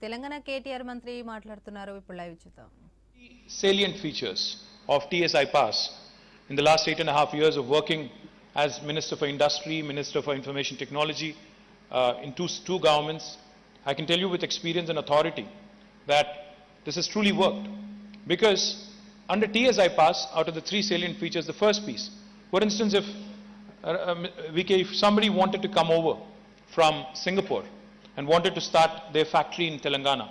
Telangana KTR మంత్రి మాట్లాడుతున్నారు. ఇప్పుడు లైవ్ చూద్దాం. Salient features of TSI Pass in the last 8.5 years of working as Minister for Industry, Minister for Information Technology in two governments, I can tell you with experience and authority that this has truly worked. Because under TSI Pass, out of the three salient features, the first piece, for instance, if somebody wanted to come over from Singapore and wanted to start their factory in Telangana,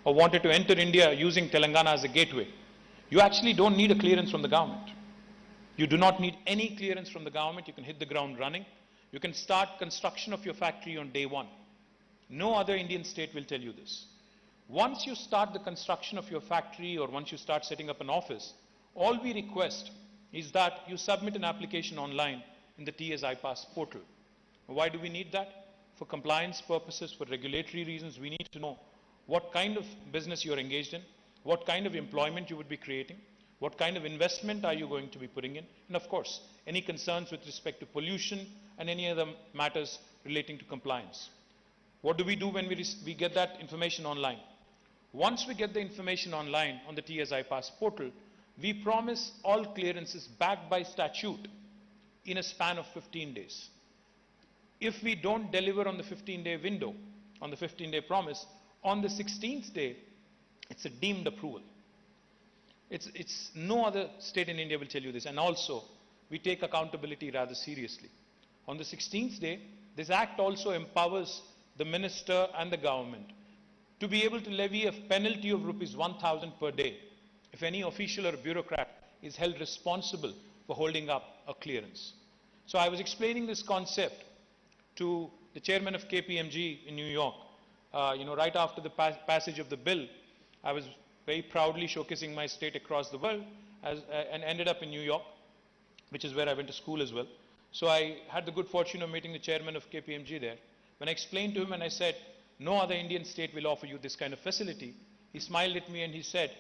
or wanted to enter India using Telangana as a gateway, you actually don't need a clearance from the government. You do not need any clearance from the government. You can hit the ground running. You can start construction of your factory on day one. No other Indian state will tell you this. Once you start the construction of your factory or once you start setting up an office, all we request is that you submit an application online in the TSI Pass portal. Why do we need that? For compliance purposes, for regulatory reasons, we need to know what kind of business you're engaged in, what kind of employment you would be creating, what kind of investment are you going to be putting in, and of course, any concerns with respect to pollution and any other matters relating to compliance. What do we do when we get that information online? Once we get the information online on the TSI Pass portal, we promise all clearances backed by statute in a span of 15 days. If we don't deliver on the 15-day window, on the 15-day promise, on the 16th day, it's a deemed approval. It's no other state in India will tell you this. And also, we take accountability rather seriously. On the 16th day, this act also empowers the minister and the government to be able to levy a penalty of rupees 1,000 per day if any official or bureaucrat is held responsible for holding up a clearance. So I was explaining this concept to the chairman of KPMG in New York. Right after the passage of the bill, I was very proudly showcasing my state across the world and ended up in New York, which is where I went to school as well. So I had the good fortune of meeting the chairman of KPMG there. When I explained to him and I said, no other Indian state will offer you this kind of facility, he smiled at me and he said,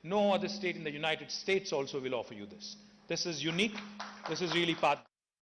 no other state in the United States also will offer you this. This is unique. This is really part.